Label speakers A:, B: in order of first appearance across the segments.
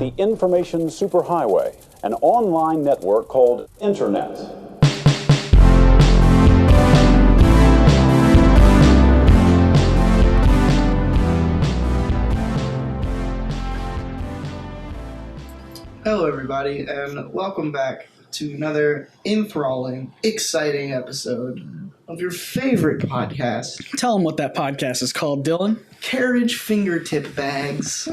A: the information superhighway, an online network called Internet.
B: Hello, everybody, and welcome back to another enthralling, exciting episode of your favorite podcast.
C: Tell them what that podcast is called, Dylan.
B: Carriage Fingertip Bags.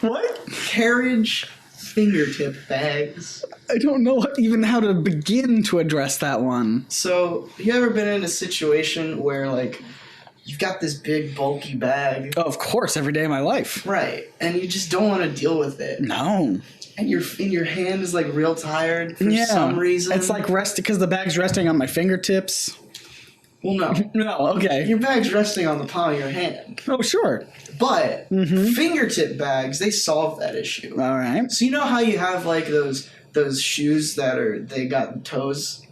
C: What?
B: Carriage Fingertip Bags.
C: I don't know even how to begin to address that one.
B: So, you ever been in a situation where, like, you've got this big, bulky bag?
C: Oh, of course, every day of my life.
B: Right, and you just don't want to deal with it.
C: No.
B: And your hand is, like, real tired for some reason.
C: It's like resting, because the bag's resting on my fingertips.
B: Well, no.
C: No, okay.
B: Your bag's resting on the palm of your hand.
C: Oh, sure.
B: But fingertip bags, they solve that issue.
C: All right.
B: So you know how you have like those shoes that they got toes?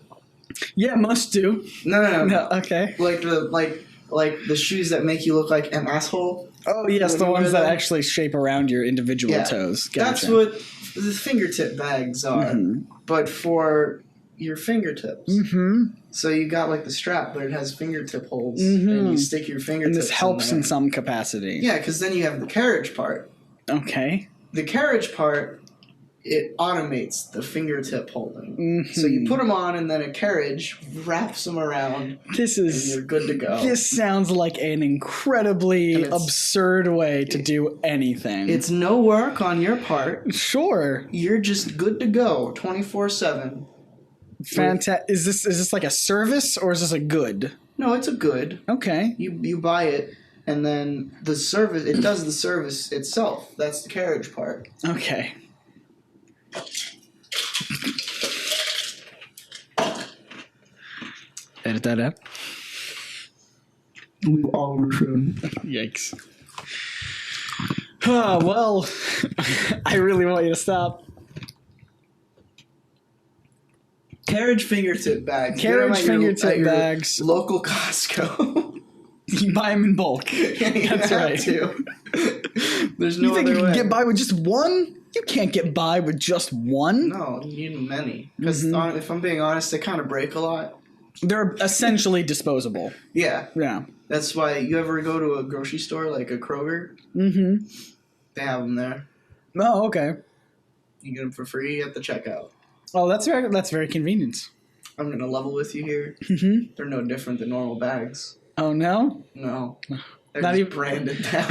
C: Yeah, most do.
B: No.
C: Okay.
B: Like the shoes that make you look like an asshole.
C: Oh, yes, the ones that actually shape around your individual toes. Gotcha.
B: That's what the fingertip bags are, but for your fingertips. So you got like the strap, but it has fingertip holes, and you stick your fingertips.
C: And this helps in some capacity.
B: Yeah, because then you have the carriage part.
C: Okay.
B: The carriage part, it automates the fingertip holding. So you put them on, and then a carriage wraps them around. And you're good to go.
C: This sounds like an incredibly absurd way to do anything.
B: It's no work on your part.
C: Sure.
B: You're just good to go 24/7.
C: Fantastic. Is this like a service or is this a good?
B: No, it's a good.
C: Okay.
B: You buy it, and then the service, it does the service itself. That's the carriage part.
C: Okay. Edit that out.
B: We all were true.
C: Yikes. Well, I really want you to stop.
B: Carriage fingertip bags.
C: Carriage fingertip bags.
B: Local Costco.
C: You buy them in bulk. That's right.
B: There's no other way.
C: You think you can get by with just one? You can't get by with just one.
B: No, you need many. Because if I'm being honest, they kind of break a lot.
C: They're essentially disposable.
B: Yeah.
C: Yeah.
B: That's why you ever go to a grocery store like a Kroger? They have them there.
C: Oh, okay.
B: You get them for free at the checkout.
C: Oh, that's very convenient.
B: I'm going to level with you here. They're no different than normal bags.
C: Oh, no?
B: No. They're
C: Not
B: just
C: even
B: branded down.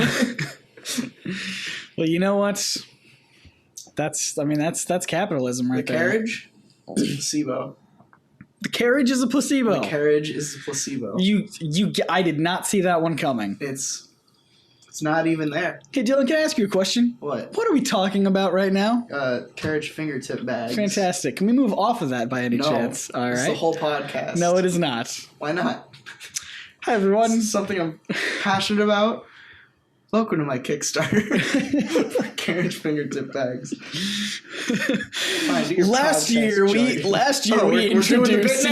C: Well, you know what? That's capitalism right there.
B: The carriage? Placebo.
C: The carriage is a placebo.
B: The carriage is a placebo.
C: I did not see that one coming.
B: It's not even there.
C: Hey, Dylan, can I ask you a question?
B: What?
C: What are we talking about right now?
B: Carriage fingertip bags.
C: Fantastic. Can we move off of that by any chance? All right.
B: It's the whole podcast.
C: No, it is not.
B: Why not?
C: Hi, everyone.
B: This is something I'm passionate about. Welcome to my Kickstarter for Carriage fingertip bags. Fine,
C: last year we introduced.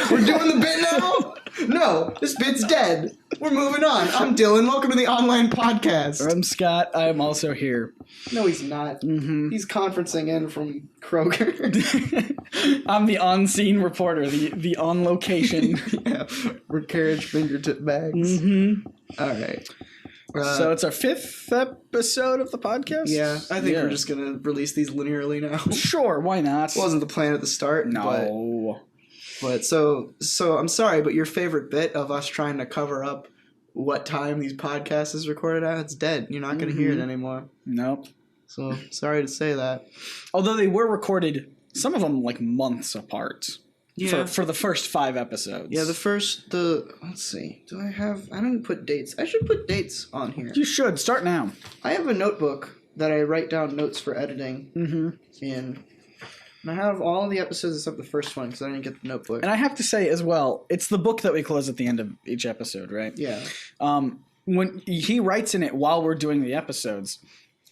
B: We're doing the bit now? No, this bit's dead. We're moving on. I'm Dylan. Welcome to the online podcast.
C: I'm Scott. I am also here.
B: No, he's not. He's conferencing in from Kroger.
C: I'm the on-scene reporter, the on-location.
B: For Carriage fingertip bags. All right.
C: So it's our 5th episode of the podcast?
B: Yeah, I think we're just going to release these linearly now.
C: Sure, why not?
B: Wasn't the plan at the start.
C: No.
B: But so I'm sorry, but your favorite bit of us trying to cover up what time these podcasts is recorded at, it's dead. You're not going to hear it anymore.
C: Nope.
B: So sorry to say that.
C: Although they were recorded, some of them like months apart.
B: Yeah.
C: For the first 5 episodes.
B: Yeah, let's see. I don't put dates. I should put dates on here.
C: You should. Start now.
B: I have a notebook that I write down notes for editing in. And I have all the episodes except the first one because I didn't get the notebook.
C: And I have to say as well, it's the book that we close at the end of each episode, right?
B: Yeah.
C: When he writes in it while we're doing the episodes,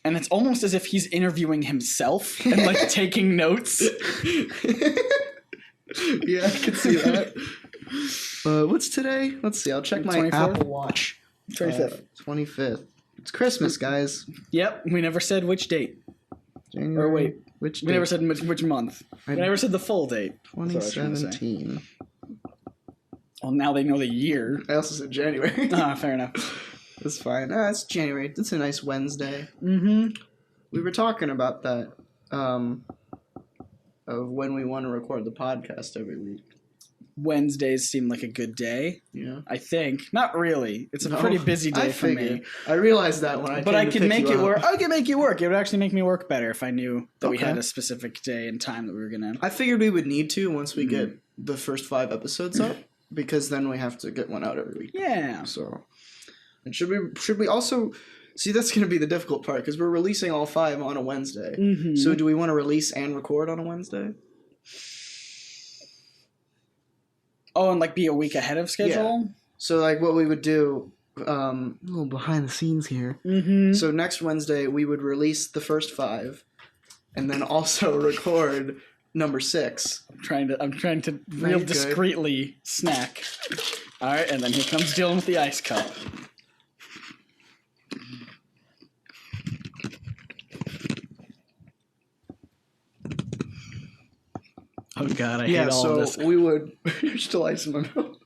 C: and it's almost as if he's interviewing himself and like taking notes.
B: Yeah, I can see that. What's today? Let's see. I'll check my
C: 24th?
B: Apple Watch.
C: 25th.
B: 25th. It's Christmas, guys.
C: Yep. We never said which date.
B: January.
C: Or wait,
B: which
C: we
B: date?
C: never said which month. We never said the full date. That's what I was trying to say.
B: 2017.
C: Well, now they know the year.
B: I also said January.
C: Fair enough.
B: That's fine. It's January. It's a nice Wednesday.
C: Mm-hmm.
B: We were talking about that, of when we want to record the podcast every week.
C: Wednesdays seem like a good day.
B: Yeah.
C: I think. Not really. It's a pretty busy day for me.
B: I realized that when I
C: But I can make it work.
B: up.
C: I can make it work. It would actually make me work better if I knew that we
B: Okay.
C: had a specific day and time that we were gonna.
B: I figured we would need to once we get the first 5 episodes up, because then we have to get one out every week.
C: Yeah.
B: So, and should we also see? That's going to be the difficult part because we're releasing all 5 on a Wednesday.
C: Mm-hmm.
B: So, do we want to release and record on a Wednesday?
C: Oh, and like be a week ahead of schedule.
B: So, like, what we would do. A little behind the scenes here.
C: Mm-hmm.
B: So next Wednesday we would release the first 5, and then also record number 6.
C: I'm trying to
B: No,
C: real
B: you're good.
C: discreetly snack. All right, and then here comes Dylan with the ice cup. Oh God, I hate all of this.
B: we would. You're still ice in my mouth.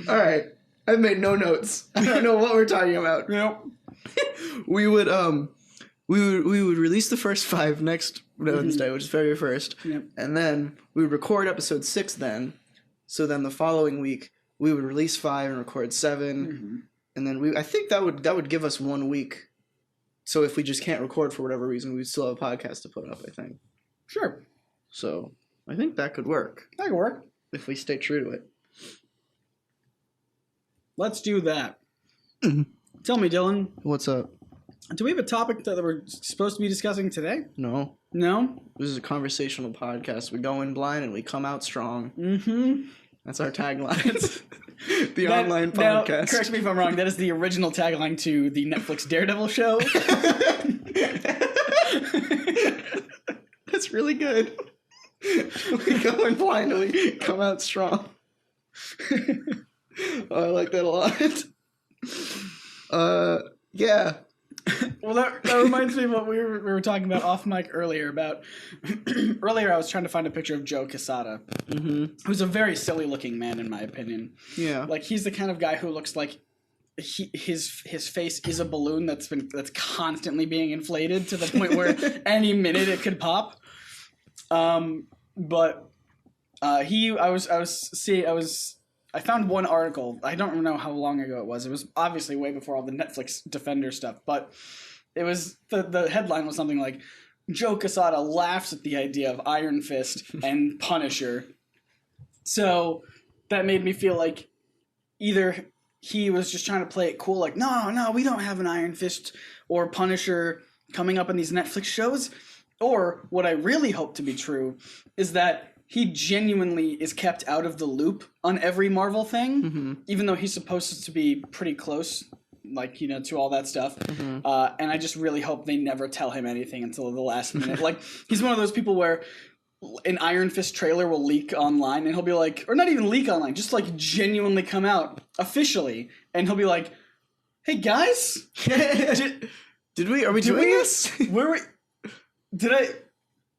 B: All right, I've made no notes. I don't know what we're talking about.
C: Nope.
B: We would release the first 5 next Wednesday, which is February 1st,
C: Yep.
B: and then we would record episode 6 then. So then the following week we would release 5 and record 7, and then I think that would give us 1 week. So if we just can't record for whatever reason, we'd still have a podcast to put up, I think.
C: Sure.
B: So I think that could work
C: That could work.
B: if we stay true to it.
C: Let's do that. Tell me, Dylan,
B: What's up?
C: do we have a topic that we're supposed to be discussing today?
B: No.
C: No?
B: This is a conversational podcast. We go in blind and we come out strong.
C: Mm-hmm.
B: That's our tagline. The online podcast.
C: Now, correct me if I'm wrong, that is the original tagline to the Netflix Daredevil show.
B: That's really good. We go in blind and we come out strong. Oh, I like that a lot. Yeah.
C: Well, that reminds me of what we were talking about off mic earlier. Earlier, I was trying to find a picture of Joe Quesada, who's a very silly looking man, in my opinion.
B: Yeah.
C: Like, he's the kind of guy who looks like his face is a balloon that's constantly being inflated to the point where any minute it could pop. I found one article. I don't know how long ago it was. It was obviously way before all the Netflix Defender stuff, but it was the headline was something like Joe Quesada laughs at the idea of Iron Fist and Punisher. So that made me feel like either he was just trying to play it cool, like, no, we don't have an Iron Fist or Punisher coming up in these Netflix shows, or what I really hope to be true is that he genuinely is kept out of the loop on every Marvel thing, even though he's supposed to be pretty close, like, to all that stuff. And I just really hope they never tell him anything until the last minute. Like, he's one of those people where an Iron Fist trailer will leak online, and he'll be like, or not even leak online, just like genuinely come out officially, and he'll be like, "Hey guys,
B: Are we doing this?
C: Where were? Did I?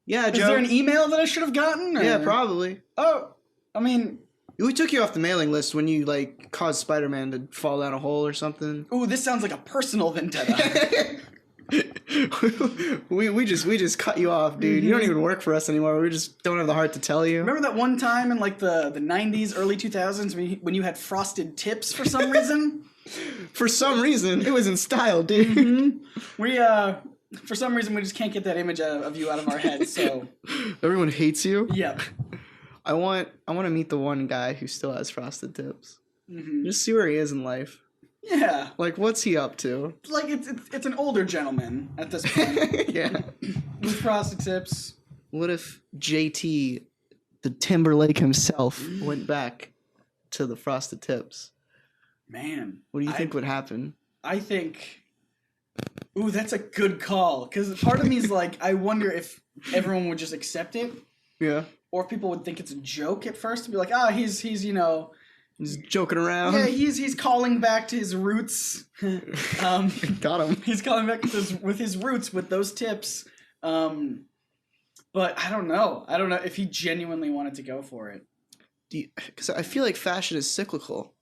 B: Yeah, Joe.
C: Is there an email that I should have gotten? Or?
B: Yeah, probably.
C: Oh, I mean,
B: We took you off the mailing list when you, like, caused Spider-Man to fall down a hole or something.
C: ooh, this sounds like a personal vendetta.
B: we just cut you off, dude. You don't even work for us anymore. We just don't have the heart to tell you.
C: Remember that one time in like the 90s, early 2000s when you had frosted tips for some reason?
B: For some reason, it was in style, dude.
C: For some reason we just can't get that image of you out of our heads. So
B: Everyone hates you.
C: yeah.
B: I want to meet the one guy who still has frosted tips. Just see where he is in life.
C: Yeah.
B: Like, what's he up to?
C: Like it's an older gentleman at this point.
B: Yeah.
C: With frosted tips.
B: What if JT, the Timberlake himself, went back to the frosted tips?
C: Man.
B: What do you think would happen?
C: I think... Ooh, that's a good call. Because part of me is like, I wonder if everyone would just accept it.
B: Yeah.
C: Or if people would think it's a joke at first. To be like, he's
B: He's joking around.
C: Yeah, he's calling back to his roots.
B: Got him.
C: He's calling back with his roots with those tips. But I don't know. I don't know if he genuinely wanted to go for it.
B: Because I feel like fashion is cyclical.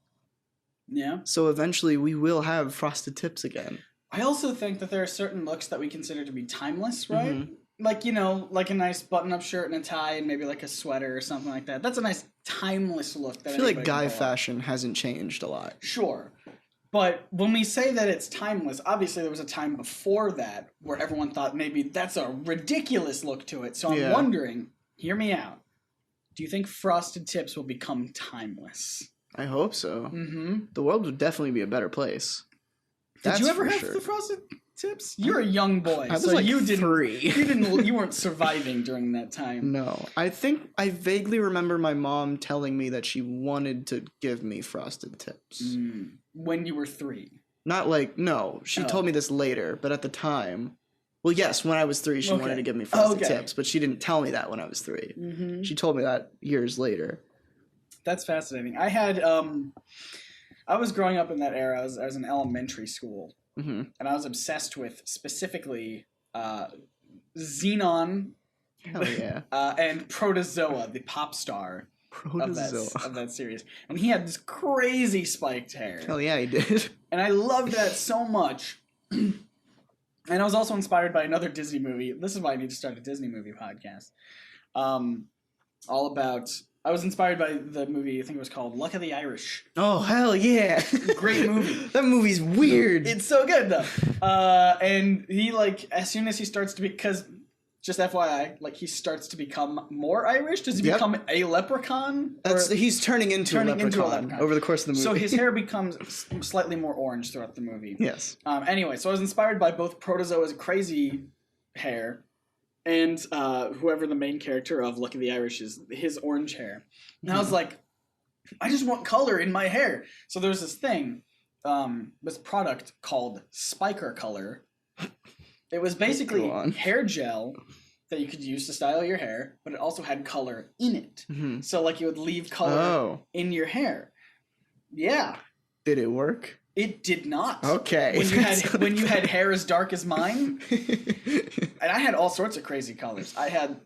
C: Yeah.
B: So eventually we will have frosted tips again.
C: I also think that there are certain looks that we consider to be timeless, right?
B: Mm-hmm.
C: Like, you know, like a nice button-up shirt and a tie and maybe like a sweater or something like that. That's a nice timeless look. That
B: I feel like
C: anybody can
B: guy
C: pull off.
B: fashion hasn't changed a lot.
C: Sure. But when we say that it's timeless, obviously there was a time before that where everyone thought maybe that's a ridiculous look to it. So I'm wondering, hear me out. Do you think frosted tips will become timeless?
B: I hope so.
C: Mm-hmm.
B: The world would definitely be a better place.
C: Did you ever
B: for
C: have
B: sure.
C: the frosted tips? You're a young boy,
B: I was
C: so
B: like
C: you
B: 3.
C: you weren't surviving during that time.
B: No. I think I vaguely remember my mom telling me that she wanted to give me frosted tips.
C: When you were 3.
B: Not like, no. She told me this later, but at the time... Well, yes, when I was 3, she wanted to give me frosted tips, but she didn't tell me that when I was 3. Mm-hmm. She told me that years later.
C: That's fascinating. I had... I was growing up in that era. I was in elementary school, and I was obsessed with specifically Xenon,
B: Hell yeah,
C: and Protozoa, the pop star of that series. And he had this crazy spiked hair.
B: Hell yeah, he did.
C: And I loved that so much. And I was also inspired by another Disney movie. This is why I need to start a Disney movie podcast. All about... I was inspired by the movie, I think it was called Luck of the Irish.
B: Oh, hell yeah.
C: Great movie.
B: That movie's weird.
C: It's so good, though. And he, like, as soon as he starts to be... Because, just FYI, like, he starts to become more Irish. Does he become a leprechaun?
B: He's turning into a leprechaun over the course of the movie.
C: So his hair becomes slightly more orange throughout the movie.
B: Yes.
C: Anyway, so I was inspired by both Protozoa's crazy hair and whoever the main character of Luck of the Irish is, his orange hair. And I was like, I just want color in my hair. So there's this thing, this product called Spiker Color. It was basically hair gel that you could use to style your hair, but it also had color in it. Mm-hmm. So like you would leave color in your hair. Yeah.
B: Did it work?
C: It did not.
B: Okay.
C: When you had hair as dark as mine, and I had all sorts of crazy colors. I had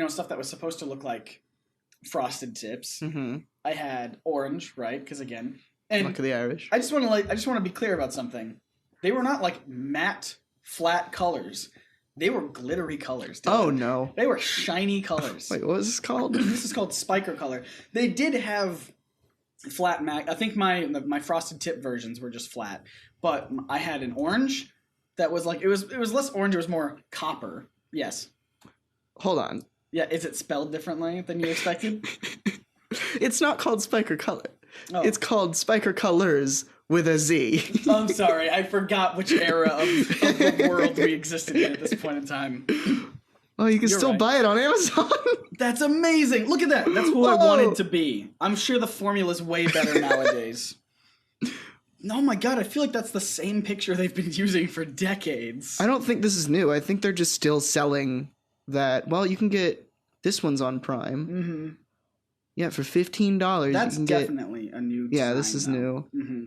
C: stuff that was supposed to look like frosted tips. Mm-hmm. I had orange, right? Because again, and
B: Luck of the Irish.
C: I just want to be clear about something. They were not like matte, flat colors. They were glittery colors.
B: Oh no!
C: They were shiny colors.
B: Wait, what was this called?
C: This is called Spiker Color. They did have flat I think my frosted tip versions were just flat, but I had an orange that was like it was less orange, it was more copper. Yes.
B: Hold on.
C: Yeah, is it spelled differently than you expected?
B: It's not called Spiker Color.
C: Oh.
B: It's called Spiker Colors with a Z.
C: I'm sorry, I forgot which era of the world we existed in at this point in time.
B: Oh, you can still buy it on Amazon.
C: That's amazing. Look at that. That's who I wanted to be. I'm sure the formula's way better nowadays. Oh my god, I feel like that's the same picture they've been using for decades.
B: I don't think this is new. I think they're just still selling that. Well, you can get this one's on Prime. Mm-hmm. Yeah, for $15.
C: That's
B: you can
C: definitely a new design,
B: yeah, this is new.
C: Mm-hmm.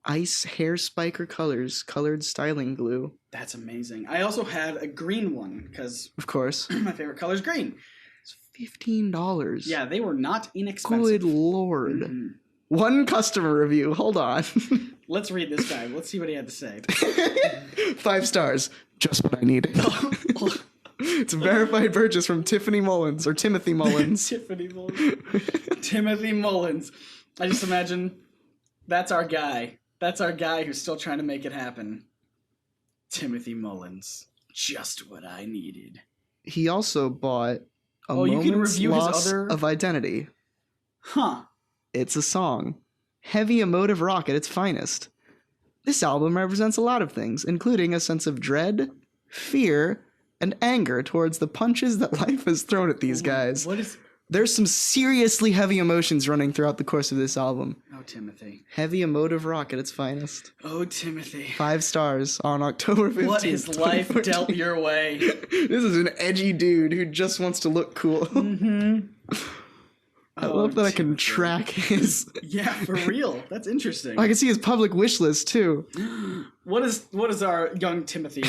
B: Ice Hair Spiker Colors, colored styling glue.
C: That's amazing. I also had a green one because,
B: of course,
C: my favorite color is green.
B: It's $15.
C: Yeah, they were not inexpensive.
B: Good lord. Mm-hmm. One customer review. Hold on.
C: Let's read this guy. Let's see what he had to say.
B: 5 stars. Just what I needed. It's a verified purchase from Tiffany Mullins or Timothy Mullins.
C: Timothy Mullins. I just imagine that's our guy. That's our guy who's still trying to make it happen. Timothy Mullins. Just what I needed.
B: He also bought a Moment's Loss of Identity.
C: Huh.
B: It's a song. Heavy emotive rock at its finest. This album represents a lot of things, including a sense of dread, fear, and anger towards the punches that life has thrown at these guys. There's some seriously heavy emotions running throughout the course of this album.
C: Oh, Timothy.
B: Heavy emotive rock at its finest.
C: Oh, Timothy.
B: 5 stars on October 15th.
C: What is life dealt your way?
B: This is an edgy dude who just wants to look cool.
C: Mm-hmm.
B: I love that I can
C: Timothy.
B: track his.
C: Yeah, for real. That's interesting.
B: I can see his public wish list too.
C: What does our young Timothy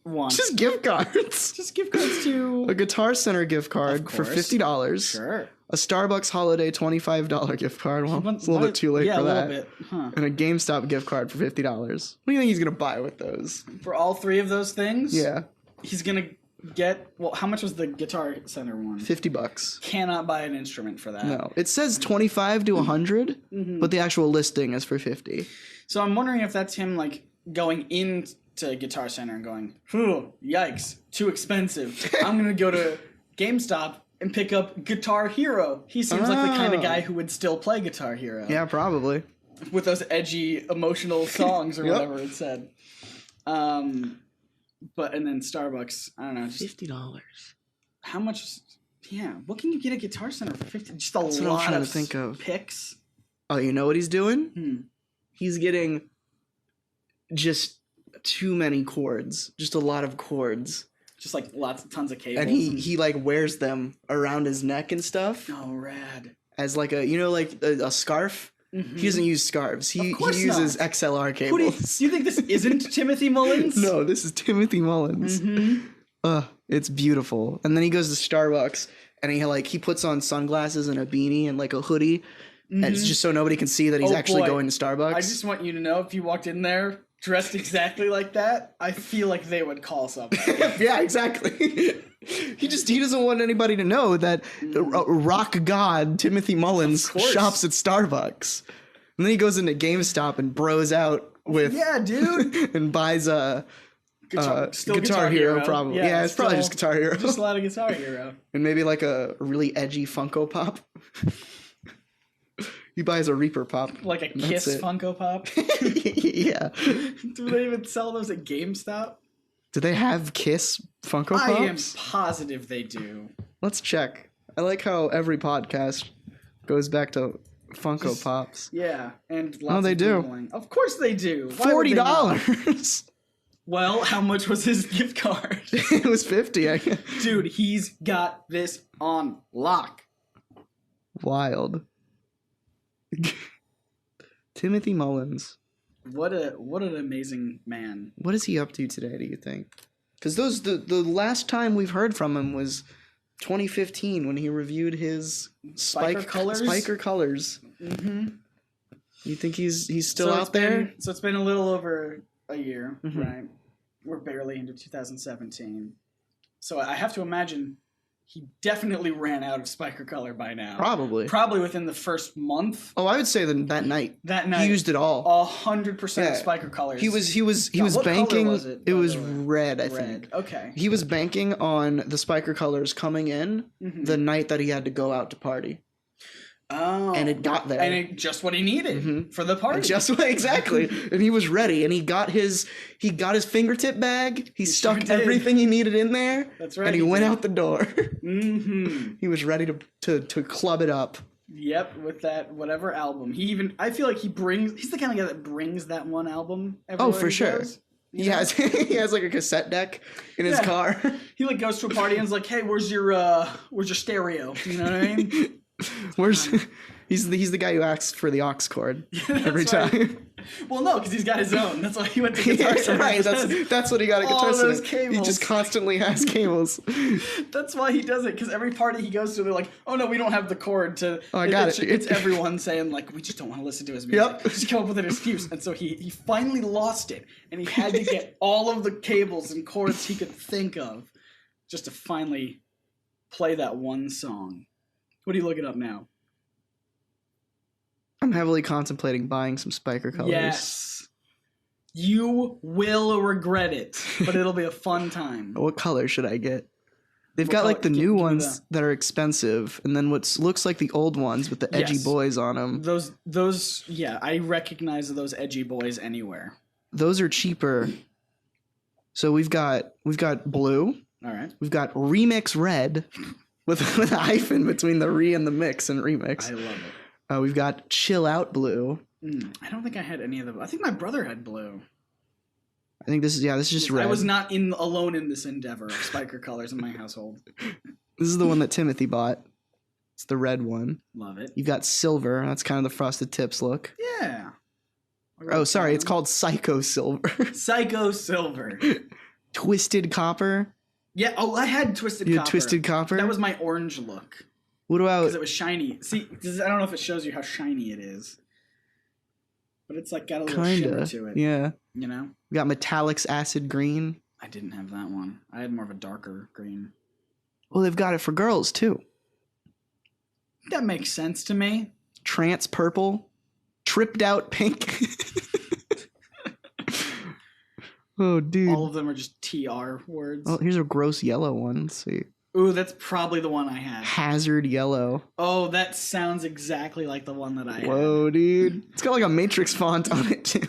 C: want?
B: Just gift cards.
C: Just gift cards to
B: A Guitar Center gift card for
C: course.
B: $50.
C: Sure.
B: A Starbucks holiday $25 gift card. Well, it's a little bit too late
C: yeah,
B: for
C: a
B: that.
C: little bit. Huh.
B: And a GameStop gift card for $50. What do you think he's gonna buy with those?
C: For all three of those things,
B: Yeah,
C: he's gonna get. Well, how much was the Guitar Center one?
B: $50.
C: Cannot buy an instrument for that.
B: No, it says 25 to 100, but the actual listing is for 50.
C: So I'm wondering if that's him like going into Guitar Center and going, "Phew, yikes, too expensive. I'm gonna go to GameStop and pick up Guitar Hero." He seems like the kind of guy who would still play Guitar Hero.
B: Yeah, probably.
C: With those edgy, emotional songs or
B: Yep.
C: whatever it said. But and then Starbucks, I don't know, just
B: $50.
C: how much? Yeah, what can you get at Guitar Center for 50? Just a
B: That's what I'm
C: lot
B: trying
C: of
B: to think of.
C: picks.
B: Oh, you know what he's doing?
C: Hmm.
B: He's getting just too many chords, just a lot of chords,
C: Just like tons of cables.
B: and he like wears them around his neck and stuff
C: Oh, rad.
B: as like a scarf.
C: Mhm.
B: He doesn't use scarves. He
C: course
B: uses
C: not.
B: XLR
C: Who do
B: cables.
C: you think this isn't Timothy Mullins?
B: No, this is Timothy Mullins.
C: Mm-hmm.
B: It's beautiful. And then he goes to Starbucks and he puts on sunglasses and a beanie and like a hoodie. And it's just so nobody can see that he's
C: Oh,
B: actually
C: boy.
B: going to Starbucks.
C: I just want you to know, if you walked in there dressed exactly like that, I feel like they would call somebody.
B: Yeah, exactly. He doesn't want anybody to know that rock god Timothy Mullins
C: Of course.
B: shops at Starbucks. And then he goes into GameStop and bros out with
C: Yeah, dude.
B: and buys a
C: Still
B: Guitar Hero probably. Yeah, it's probably just Guitar Hero.
C: Just a lot of Guitar Hero.
B: And maybe like a really edgy Funko Pop. He buys a Reaper Pop.
C: Like a
B: and that's
C: Kiss
B: it.
C: Funko Pop.
B: Yeah.
C: Do they even sell those at GameStop?
B: Do they have Kiss Funko Pops?
C: I am positive they do.
B: Let's check. I like how every podcast goes back to Funko
C: Just-
B: Pops.
C: Yeah, and lots
B: they
C: of
B: do.
C: Googling. Of course they do. Why would they not?
B: $40.
C: Well, how much was his gift card?
B: It was 50. I guess.
C: Dude, he's got this on lock.
B: Wild. Timothy Mullins.
C: What an amazing man.
B: What is he up to today, do you think? Because the last time we've heard from him was 2015 when he reviewed his
C: Spiker Colors?
B: Spiker Colors.
C: Mm-hmm.
B: You think he's still out there?
C: So it's been a little over a year,
B: Mhm.
C: right? We're barely into 2017. So I have to imagine he definitely ran out of Spiker Color by now.
B: Probably.
C: Probably within the first month.
B: Oh, I would say that night.
C: That night.
B: He used it all.
C: 100%
B: Yeah.
C: Spiker Colors.
B: He was
C: Now, what color
B: banking.
C: was it,
B: it
C: by
B: was
C: the way?
B: red, I
C: red.
B: think.
C: Okay.
B: He was banking on the Spiker Colors coming in
C: Mhm.
B: the night that he had to go out to party.
C: Oh.
B: And it got there.
C: And it just what he needed
B: Mhm.
C: for the party.
B: Just exactly. And he was ready and he got his fingertip bag. He stuck
C: sure did.
B: everything he needed in there.
C: That's right,
B: And he
C: he
B: went
C: did.
B: out the door.
C: Mm-hmm.
B: He was ready to club it up.
C: Yep, with that whatever album. I feel like he's the kind of guy that brings that one album everywhere
B: For
C: he
B: sure.
C: goes.
B: He has he has like a cassette deck in his
C: Yeah.
B: car.
C: He like goes to a party and is like, "Hey, where's your stereo?" You know what I mean?
B: Where's he's the guy who asks for the aux cord every
C: That's
B: time.
C: right. Well, no, because he's got his own. That's why he went to Guitar Center.
B: Right, that's what he got at
C: All
B: Guitar
C: those
B: Center. He
C: cables.
B: just constantly has cables.
C: That's why he does it. Because every party he goes to, they're like, "Oh no, we don't have the cord to."
B: Oh, I got it.
C: It's everyone saying like, "We just don't want to listen to his music."
B: Yep.
C: Just come up with an excuse, and so he finally lost it, and he had to get all of the cables and cords he could think of, just to finally play that one song. What are you looking up now?
B: I'm heavily contemplating buying some Spiker Colors.
C: Yes. You will regret it, but it'll be a fun time.
B: What color should I get? They've
C: What
B: got
C: color?
B: like the
C: Give
B: new
C: me
B: ones that are expensive, and then what looks like the old ones with the edgy
C: Yes.
B: boys on them.
C: Those, yeah, I recognize those edgy boys anywhere.
B: Those are cheaper. So we've got blue,
C: All right.
B: we've got remix red, with a hyphen between the re and the mix and remix.
C: I love it.
B: We've got chill out blue.
C: I don't think I had any of them. I think my brother had blue.
B: I think this is just red.
C: I was not alone in this endeavor of Spiker Colors in my household.
B: This is the one that Timothy bought. It's the red one.
C: Love it.
B: You've got silver. That's kind of the frosted tips look.
C: Yeah.
B: Oh, sorry. It's called Psycho Silver.
C: Psycho Silver.
B: Twisted Copper.
C: Yeah. Oh, I had Twisted
B: You
C: Copper.
B: had Twisted Copper?
C: That was my orange look.
B: What about...
C: Because it was shiny. See, I don't know if it shows you how shiny it is. But it's like got a little shimmer to it.
B: Yeah.
C: You know?
B: We got Metallics Acid Green.
C: I didn't have that one. I had more of a darker green.
B: Well, they've got it for girls, too.
C: That makes sense to me.
B: Trance Purple. Tripped Out Pink. Oh, dude.
C: All of them are just TR words.
B: Oh, here's a gross yellow one. Let's see.
C: Ooh, that's probably the one I had.
B: Hazard Yellow.
C: Oh, that sounds exactly like the one that I had.
B: Whoa, dude. It's got like a Matrix font on it, too.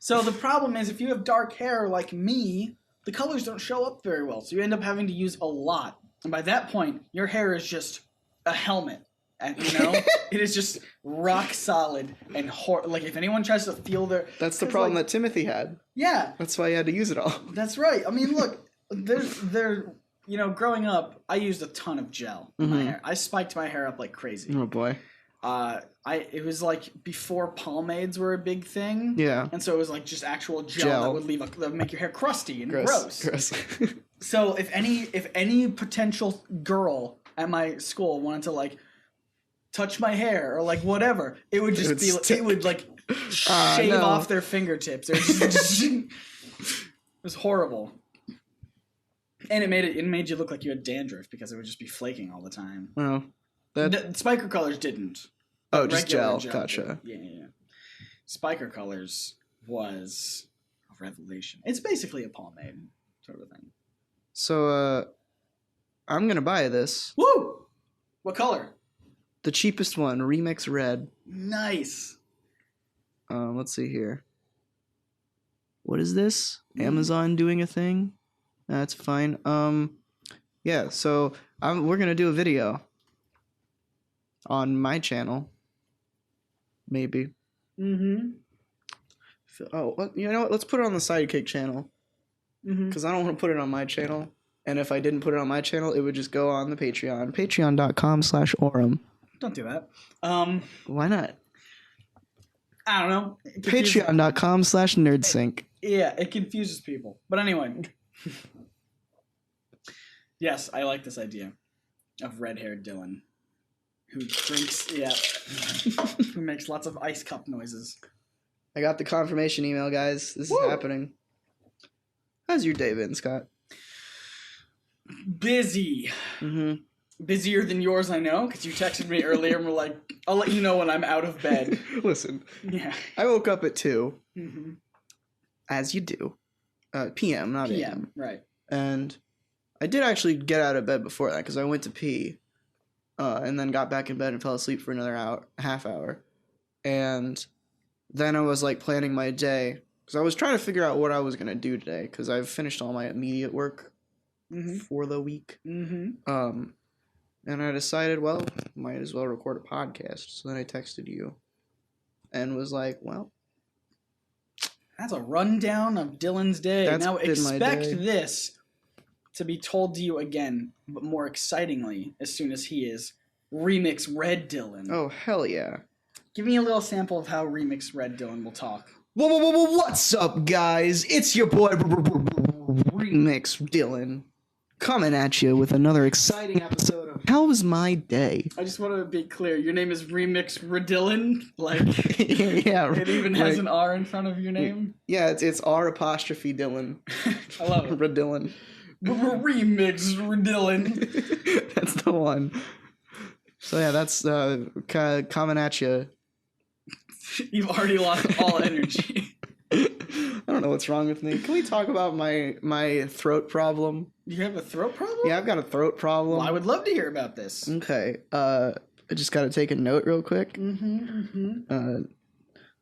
C: So the problem is if you have dark hair like me, the colors don't show up very well. So you end up having to use a lot. And by that point, your hair is just a helmet. And, you know, it is just rock solid and like if anyone tries to feel their...
B: That's the problem that Timothy had.
C: Yeah.
B: That's why he had to use it all.
C: That's right. I mean, look, you know, growing up, I used a ton of gel in my hair. I spiked my hair up like crazy.
B: Oh, boy.
C: It was like before pomades were a big thing.
B: Yeah.
C: And so it was like just actual gel. that would make your hair crusty and gross. So if any potential girl at my school wanted to like touch my hair or like whatever, it would just it would like shave off their fingertips. It was horrible. And it made you look like you had dandruff because it would just be flaking all the time.
B: Oh.
C: Spiker Colors didn't.
B: Oh, just gel. Gotcha.
C: Yeah. Spiker Colors was a revelation. It's basically a pomade sort of thing.
B: So, I'm gonna buy this.
C: Woo! What color?
B: The cheapest one, Remix Red.
C: Nice.
B: Let's see here. What is this? Amazon doing a thing? That's fine. Yeah, so we're gonna do a video on my channel. Maybe. Mm-hmm. Oh, you know what? Let's put it on the Sidekick channel. Because I don't want to put it on my channel. And if I didn't put it on my channel, it would just go on the Patreon. Patreon.com/Orum.
C: Don't do that.
B: Why not?
C: I don't know.
B: Patreon.com/Nerdsync.
C: Yeah, it confuses people. But anyway. Yes, I like this idea of red-haired Dylan. Who drinks, who makes lots of ice cup noises.
B: I got the confirmation email, guys. This is happening. How's your day been, Scott?
C: Busy. Busier than yours, I know, because you texted me earlier and were like, I'll let you know when I'm out of bed.
B: Listen.
C: Yeah.
B: I woke up at 2. As you do. PM, not
C: PM,
B: AM.
C: right.
B: And I did actually get out of bed before that, because I went to pee. And then got back in bed and fell asleep for another half hour. And then I was like planning my day. Because I was trying to figure out what I was going to do today. Because I've finished all my immediate work for the week. And I decided, well, might as well record a podcast. So then I texted you. And was like, well.
C: That's a rundown of Dylan's day. Now expect
B: day.
C: This to be told to you again, but more excitingly, as soon as he is Remix Red Dylan.
B: Oh, hell yeah.
C: Give me a little sample of how Remix Red Dylan will talk.
B: What's up, guys? It's your boy, Remix Dylan, coming at you with another exciting episode of How Was My Day?
C: I just want to be clear. Your name is Remix Redillin? Like,
B: yeah.
C: It even has an R in front of your name?
B: Yeah, it's R' Dylan.
C: I love it.
B: Redillin.
C: Remix Redillin.
B: That's the one. So yeah, that's coming at you.
C: You've already lost all energy.
B: I don't know what's wrong with me. Can we talk about my throat problem?
C: You have a throat problem?
B: Yeah, I've got a throat problem.
C: Well, I would love to hear about this.
B: Okay. I just got to take a note real quick.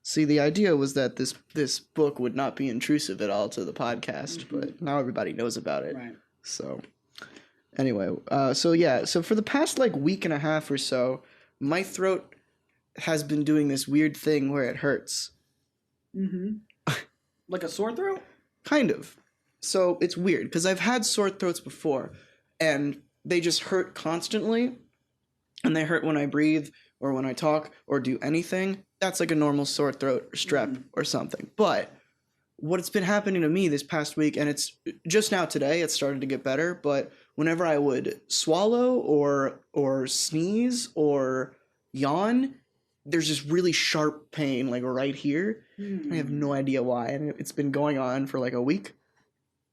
B: See, the idea was that this book would not be intrusive at all to the podcast, but now everybody knows about it.
C: Right.
B: So, anyway, so for the past like week and a half or so, my throat has been doing this weird thing where it hurts.
C: Like a sore throat?
B: Kind of. So it's weird because I've had sore throats before, and they just hurt constantly. and they hurt when I breathe or when I talk or do anything, that's like a normal sore throat or strep or something. But what's been happening to me this past week, and it's just now today, it started to get better, but whenever I would swallow or sneeze or yawn, there's this really sharp pain like right here. I have no idea why, and it's been going on for like a week,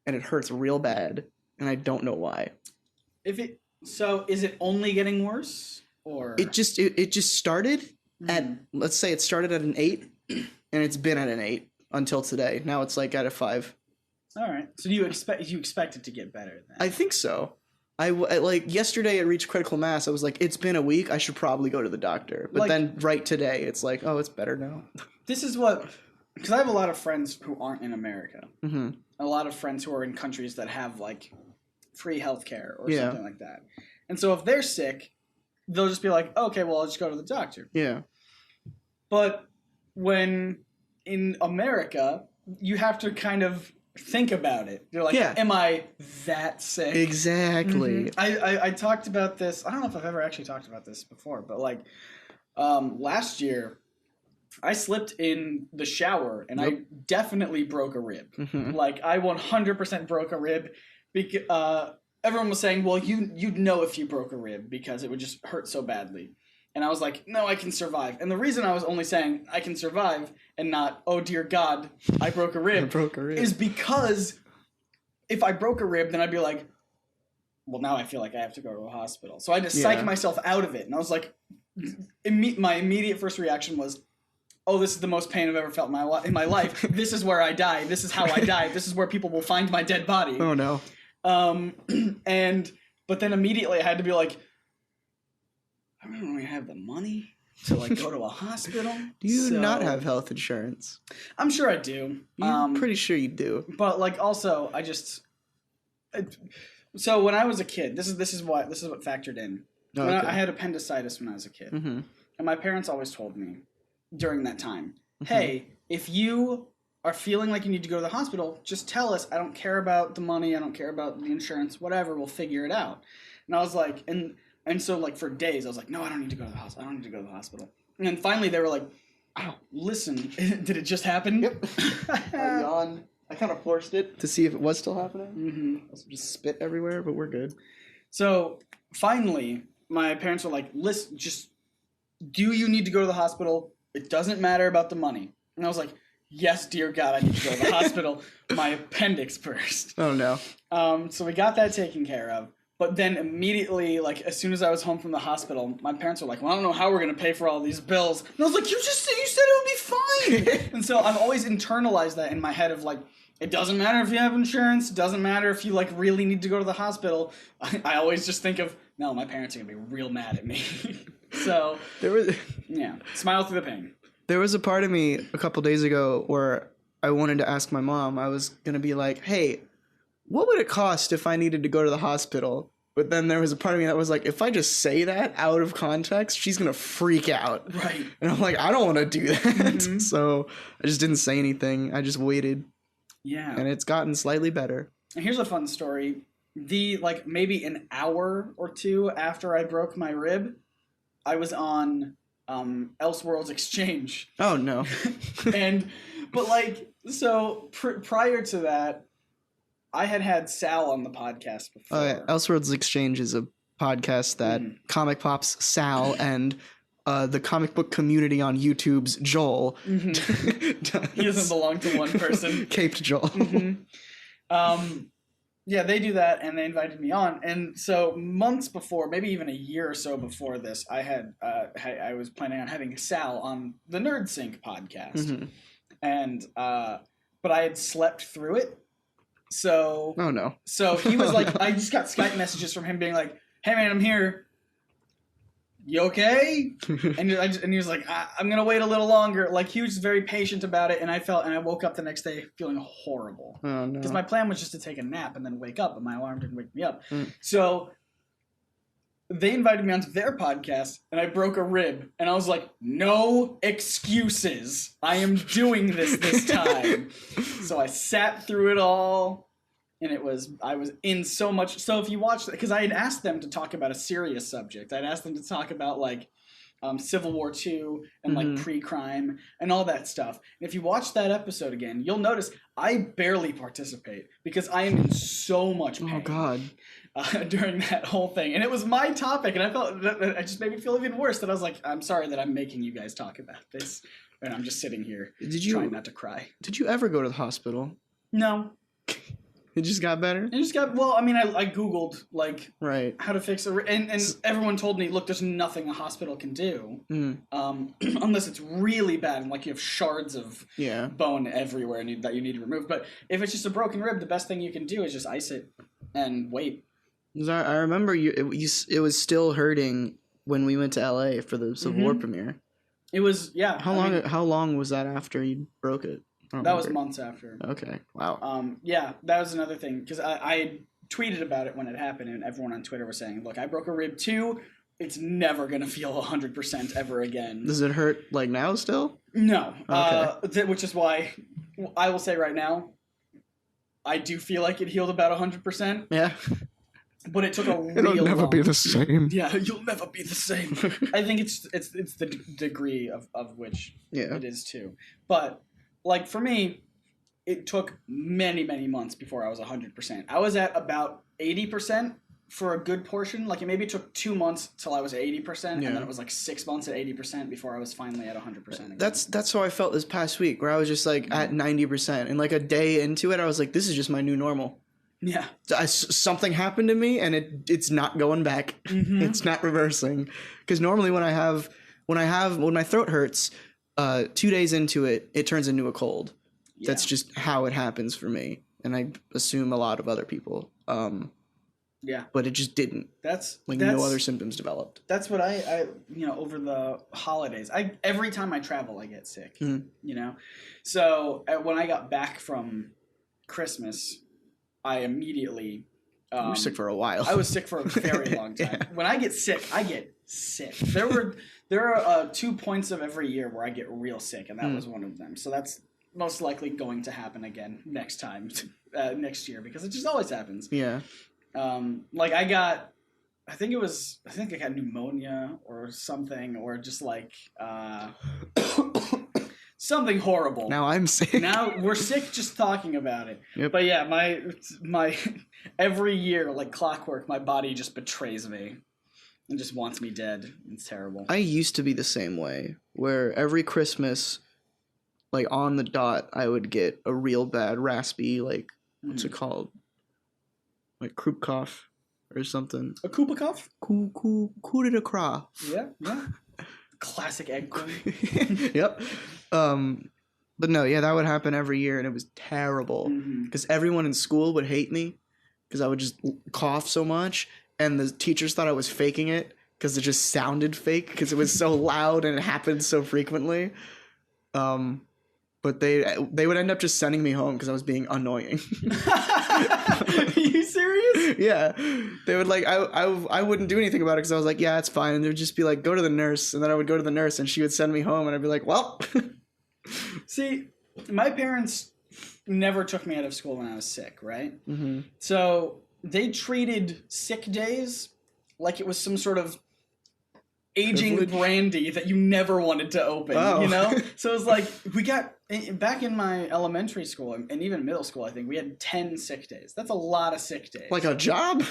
B: and it hurts real bad, and I don't know why.
C: So is it only getting worse, or
B: it just started at, let's say it started at an 8, and it's been at an 8 until today. Now it's like at a 5.
C: All right. So you expect it to get better then?
B: I think so. I like yesterday it reached critical mass. I was like, it's been a week. I should probably go to the doctor. But then right today, it's like, oh, it's better now.
C: This is what, because I have a lot of friends who aren't in America.
B: Mm-hmm.
C: A lot of friends who are in countries that have like free healthcare or something like that. And so if they're sick, they'll just be like, okay, well, I'll just go to the doctor.
B: Yeah.
C: But when in America, you have to kind of think about it. You're like, am I that sick?
B: Exactly.
C: I talked about this. I don't know if I've ever actually talked about this before, but like last year, I slipped in the shower and I definitely broke a rib. Like I 100% broke a rib because everyone was saying, well, you'd know if you broke a rib because it would just hurt so badly. And I was like, no, I can survive. And the reason I was only saying I can survive and not, oh, dear God, I broke a rib, is because if I broke a rib, then I'd be like, well, now I feel like I have to go to a hospital. So I had to psych myself out of it. And I was like, my immediate first reaction was, oh, this is the most pain I've ever felt in my life. This is where I die. This is how I die. This is where people will find my dead body.
B: Oh, no.
C: But then immediately I had to be like, I don't really have the money to like go to a hospital.
B: Do you not have health insurance?
C: I'm sure I do.
B: I'm pretty sure you do.
C: But like also so when I was a kid, this is what factored in. I had appendicitis when I was a kid. And my parents always told me during that time, hey, if you are feeling like you need to go to the hospital, just tell us. I don't care about the money. I don't care about the insurance, whatever. We'll figure it out. And I was like, and so, like, for days, I was like, no, I don't need to go to the hospital. I don't need to go to the hospital. And then finally, they were like, oh, listen, did it just happen?
B: Yep. I yawned. I kind of forced it to see if it was still happening. I also just spit everywhere, but we're good.
C: So, finally, my parents were like, listen, just, do you need to go to the hospital? It doesn't matter about the money. And I was like, yes, dear God, I need to go to the hospital. My appendix burst.
B: Oh, no.
C: So we got that taken care of. But then immediately, like, as soon as I was home from the hospital, my parents were like, well, I don't know how we're going to pay for all these bills. And I was like, you said it would be fine. And so I've always internalized that in my head of, like, it doesn't matter if you have insurance. It doesn't matter if you, like, really need to go to the hospital. I always just think of, no, my parents are going to be real mad at me. So, smile through the pain.
B: There was a part of me a couple days ago where I wanted to ask my mom. I was going to be like, hey, what would it cost if I needed to go to the hospital? But then there was a part of me that was like, if I just say that out of context, she's going to freak out.
C: Right.
B: And I'm like, I don't want to do that. So I just didn't say anything. I just waited.
C: Yeah.
B: And it's gotten slightly better.
C: And here's a fun story. Maybe an hour or two after I broke my rib, I was on Elseworlds Exchange.
B: Oh, no.
C: Prior to that, I had Sal on the podcast before.
B: Elseworlds Exchange is a podcast that Comic Pop's Sal and the comic book community on YouTube's Joel.
C: He doesn't belong to one person.
B: Caped Joel.
C: Yeah, they do that, and they invited me on. And so months before, maybe even a year or so before this, I was planning on having Sal on the Nerdsync podcast. And but I had slept through it. So
B: oh no.
C: So he was like, I just got Skype messages from him being like, "Hey man, I'm here. You okay?" and he was like, "I'm gonna wait a little longer." Like he was very patient about it, and I woke up the next day feeling horrible.
B: Oh no.
C: Because my plan was just to take a nap and then wake up, but my alarm didn't wake me up. So they invited me onto their podcast, and I broke a rib, and I was like, no excuses. I am doing this time. So I sat through it all, and I was in so much. So if you watch, because I had asked them to talk about a serious subject, I'd asked them to talk about like Civil War II and like pre-crime and all that stuff. And if you watch that episode again, you'll notice I barely participate because I am in so much pain.
B: Oh God.
C: During that whole thing, and it was my topic, and I felt that it just made me feel even worse. That I was like, I'm sorry that I'm making you guys talk about this, and I'm just sitting here trying not to cry.
B: Did you ever go to the hospital?
C: No.
B: It just got better?
C: It just got, well, I mean, I Googled, like,
B: right.
C: how to fix it, and everyone told me, look, there's nothing a hospital can do, unless it's really bad, and, like, you have shards of bone everywhere that you need to remove. But if it's just a broken rib, the best thing you can do is just ice it and wait.
B: I remember it was still hurting when we went to LA for the Civil War premiere. It was, yeah. How long was that after you broke it?
C: That was months after.
B: Okay. Wow.
C: Yeah, that was another thing, because I tweeted about it when it happened, and everyone on Twitter was saying, look, I broke a rib too. It's never going to feel 100% ever again.
B: Does it hurt, like, now still?
C: No.
B: Okay.
C: Which is why I will say right now, I do feel like it healed about 100%.
B: Yeah.
C: But it took a real
B: It'll never be the same.
C: Yeah, you'll never be the same. I think it's the degree of which it is too. But, like, for me, it took many, many months before I was 100%. I was at about 80% for a good portion. Like, it maybe took 2 months till I was at 80%, and then it was like 6 months at 80% before I was finally at 100% again.
B: That's how I felt this past week, where I was just, like, at 90%. And, like, a day into it, I was like, this is just my new normal.
C: Yeah.
B: Something happened to me, and it's not going back. It's not reversing. Because normally when my throat hurts, 2 days into it, it turns into a cold. Yeah. That's just how it happens for me, and I assume a lot of other people.
C: Yeah.
B: But it just didn't. That's no other symptoms developed.
C: That's what I over the holidays, every time I travel, I get sick. You know, so when I got back from Christmas, I immediately...
B: you were sick for a while.
C: I was sick for a very long time. Yeah. When I get sick, I get sick. There are 2 points of every year where I get real sick, and that was one of them. So that's most likely going to happen again next year, because it just always happens.
B: Yeah.
C: Like I got pneumonia or something, or just like something horrible.
B: Now I'm sick.
C: Now we're sick just talking about it.
B: Yep.
C: But yeah, my every year, like clockwork, my body just betrays me and just wants me dead. It's terrible.
B: I used to be the same way, where every Christmas, like on the dot, I would get a real bad raspy, like, what's it called? Like croup cough or something.
C: A Koopa cough?
B: Coup de cra.
C: Yeah. Classic eggplant.
B: Yep. But no, yeah, that would happen every year, and it was terrible because everyone in school would hate me because I would just cough so much, and the teachers thought I was faking it because it just sounded fake because it was so loud and it happened so frequently. But they would end up just sending me home because I was being annoying.
C: Are you serious?
B: Yeah. They would like, I wouldn't do anything about it because I was like, yeah, it's fine. And they would just be like, go to the nurse. And then I would go to the nurse and she would send me home and I'd be like, well.
C: See, my parents never took me out of school when I was sick, right?
B: Mm-hmm.
C: So they treated sick days like it was some sort of aging brandy that you never wanted to open, you know? So it was like, we got, back in my elementary school and even middle school, I think, we had 10 sick days. That's a lot of sick days.
B: Like a job?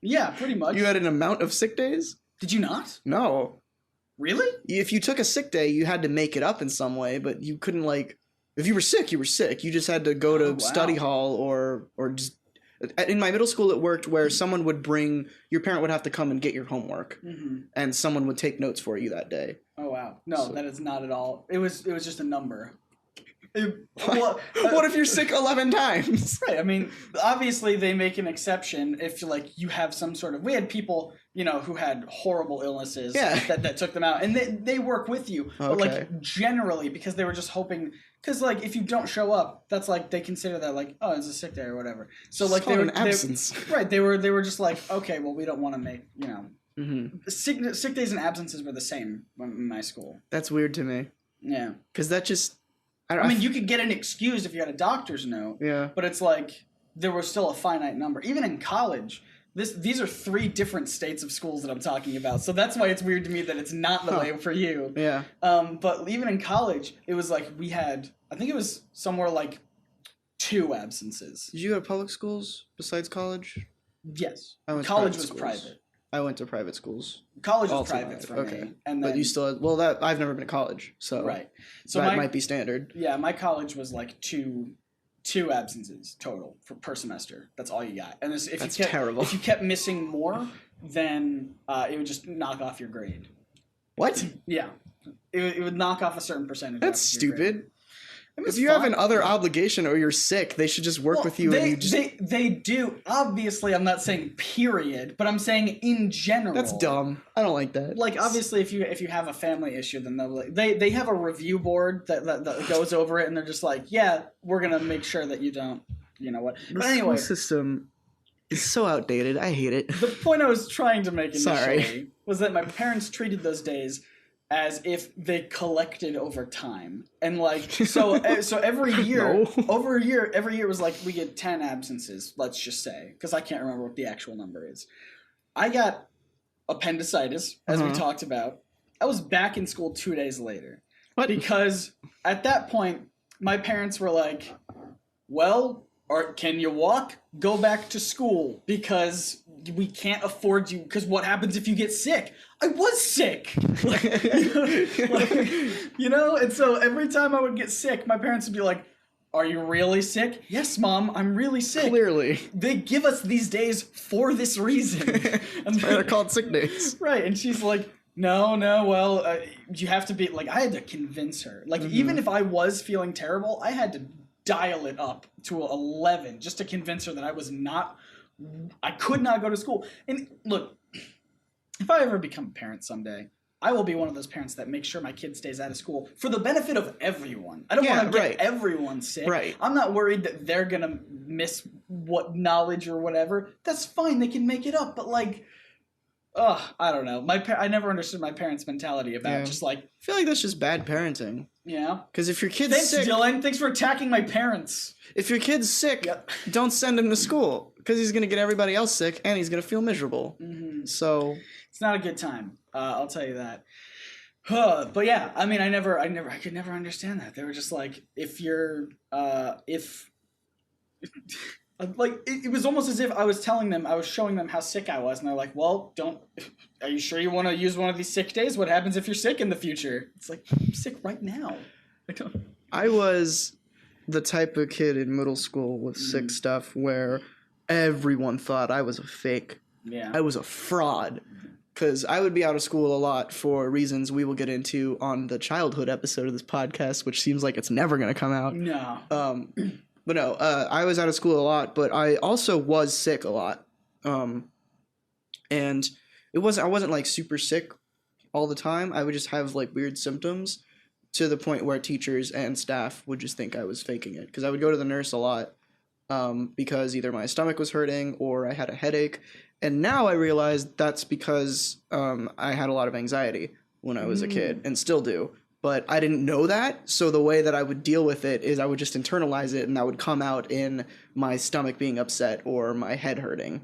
C: Yeah, pretty much.
B: You had an amount of sick days?
C: Did you not?
B: No.
C: Really?
B: If you took a sick day, you had to make it up in some way, but you couldn't, like, if you were sick, you were sick. You just had to go to study hall or just... In my middle school, it worked where someone would bring... Your parent would have to come and get your homework, and someone would take notes for you that day.
C: Oh, wow. No, that is not at all... It was just a number.
B: What if you're sick 11 times?
C: Right. I mean, obviously they make an exception if like you have some sort of... We had people, you know, who had horrible illnesses that took them out, and they work with you.
B: Okay.
C: But like generally, because they were just hoping... Because like if you don't show up, that's like they consider that like, oh, it's a sick day or whatever. So like
B: they were an absence.
C: Right. They were just like, okay, well, we don't want to make, you know... Sick days and absences were the same in my school.
B: That's weird to me.
C: Yeah.
B: Because that just...
C: I mean, you could get an excuse if you had a doctor's note.
B: Yeah.
C: But it's like, there was still a finite number. Even in college, these are 3 different states of schools that I'm talking about. So that's why it's weird to me that it's not the way for you.
B: Yeah.
C: But even in college, it was like we had, I think it was somewhere like 2 absences.
B: Did you go to public schools besides college?
C: Yes.
B: I went to
C: College
B: private
C: was
B: schools.
C: private.
B: I went to private schools.
C: College
B: All
C: was
B: throughout.
C: private for
B: Okay.
C: me. And then,
B: But you still had, well, that I've never been to college, so
C: right. So
B: that might be standard.
C: Yeah, my college was like two absences total per semester. That's all you got. And
B: That's terrible.
C: If you kept missing more, then it would just knock off your grade.
B: What?
C: Yeah. It would knock off a certain percentage.
B: That's
C: off your grade.
B: stupid. If you have an other obligation or you're sick, they should just work with you.
C: They do. Obviously, I'm not saying period, but I'm saying in general.
B: That's dumb. I don't like that.
C: Like, obviously, if you have a family issue, then they have a review board that goes over it, and they're just like, yeah, we're gonna make sure that you don't, you know what. But anyway,
B: the school system is so outdated. I hate it.
C: the point I was trying to make initially
B: Sorry.
C: was that my parents treated those days as if they collected over time, and like so every year, every year was like we get 10 absences. Let's just say, because I can't remember what the actual number is. I got appendicitis, as we talked about. I was back in school 2 days later.
B: What?
C: Because at that point, my parents were like, "Well, can you walk? Go back to school because we can't afford you. Because what happens if you get sick?" I was sick, you know. And so every time I would get sick, my parents would be like, "Are you really sick?" "Yes, Mom, I'm really sick."
B: Clearly,
C: they give us these days for this reason. And
B: they're called sick days,
C: right? And she's like, No, well, you have to be, like, I had to convince her. Like, even if I was feeling terrible, I had to dial it up to 11 just to convince her that I could not go to school. And look, if I ever become a parent someday, I will be one of those parents that makes sure my kid stays out of school for the benefit of everyone. I don't want to get everyone sick.
B: Right.
C: I'm not worried that they're going to miss what knowledge or whatever. That's fine. They can make it up. But, like, I don't know. I never understood my parents' mentality about just like...
B: I feel like that's just bad parenting.
C: Yeah.
B: Because if your kid's sick...
C: Thanks, Dylan. Thanks for attacking my parents.
B: If your kid's sick, don't send him to school. Because he's going to get everybody else sick, and he's going to feel miserable. Mm-hmm. So... It's
C: not a good time. I'll tell you that. But yeah, I mean, I could never understand that. They were just like, if you're... Like, it was almost as if I was showing them how sick I was, and they're like, well, are you sure you want to use one of these sick days? What happens if you're sick in the future? It's like, I'm sick right now.
B: I was the type of kid in middle school with sick stuff where everyone thought I was a fake.
C: Yeah.
B: I was a fraud. Because I would be out of school a lot for reasons we will get into on the childhood episode of this podcast, which seems like it's never going to come out.
C: No.
B: But no, I was out of school a lot, but I also was sick a lot. And I wasn't like super sick all the time. I would just have like weird symptoms to the point where teachers and staff would just think I was faking it. Because I would go to the nurse a lot because either my stomach was hurting or I had a headache. And now I realize that's because I had a lot of anxiety when I was a kid and still do. But I didn't know that, so the way that I would deal with it is I would just internalize it, and that would come out in my stomach being upset or my head hurting.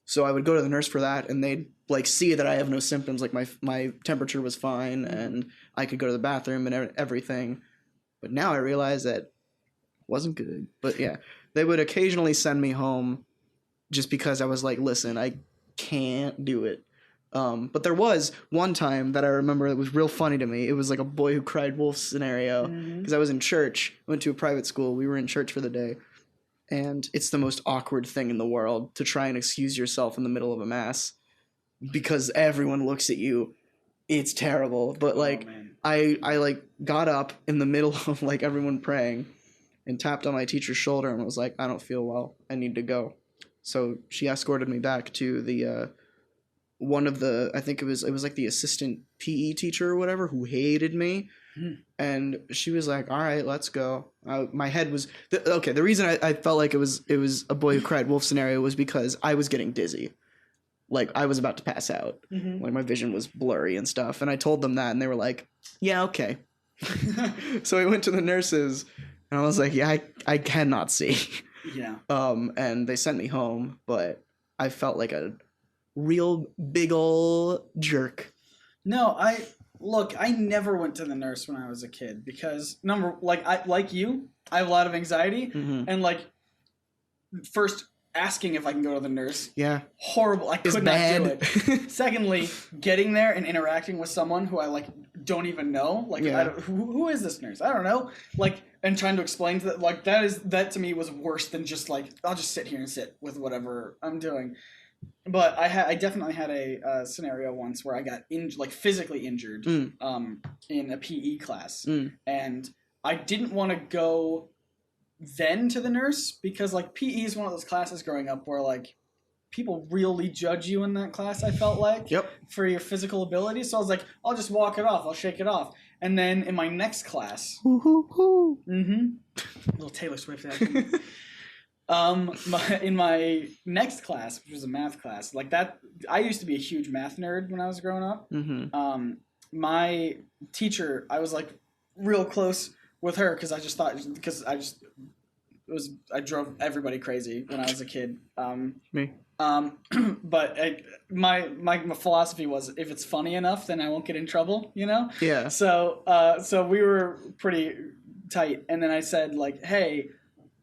B: So I would go to the nurse for that, and they'd like see that I have no symptoms, like my temperature was fine, and I could go to the bathroom and everything. But now I realize that it wasn't good. But yeah, they would occasionally send me home just because I was like, listen, I can't do it. But there was one time that I remember that was real funny to me. It was like a boy who cried wolf scenario because I was in church. I went to a private school. We were in church for the day. And it's the most awkward thing in the world to try and excuse yourself in the middle of a mass because everyone looks at you. It's terrible. But like I like got up in the middle of like everyone praying and tapped on my teacher's shoulder and was like, I don't feel well. I need to go. So she escorted me back to the one of the, I think it was like the assistant PE teacher or whatever who hated me. And she was like, all right, let's go. My head was, the reason I felt like it was a boy who cried wolf scenario was because I was getting dizzy. Like I was about to pass out. Like my vision was blurry and stuff. And I told them that and they were like, yeah, okay. So I went to the nurses and I was like, yeah, I cannot see.
C: Yeah.
B: And they sent me home, but I felt like a real big ol' jerk.
C: No, I never went to the nurse when I was a kid because like you, I have a lot of anxiety and like first asking if I can go to the nurse.
B: Yeah.
C: Horrible. I could not do it. Secondly, getting there and interacting with someone who I like don't even know. Like who is this nurse? I don't know. Like and trying to explain to that like that to me was worse than just like I'll just sit here and sit with whatever I'm doing. But I definitely had a scenario once where I got physically injured in a PE class, and I didn't want to go then to the nurse because like PE is one of those classes growing up where like people really judge you in that class. I felt like for your physical ability, so I was like, I'll just walk it off, I'll shake it off, and then in my next class, little Taylor Swift action. In my next class, which was a math class, like that, I used to be a huge math nerd when I was growing up. My teacher, I was like real close with her because I drove everybody crazy when I was a kid.
B: Me.
C: But my philosophy was if it's funny enough, then I won't get in trouble, you know?
B: Yeah.
C: So we were pretty tight, and then I said like, hey,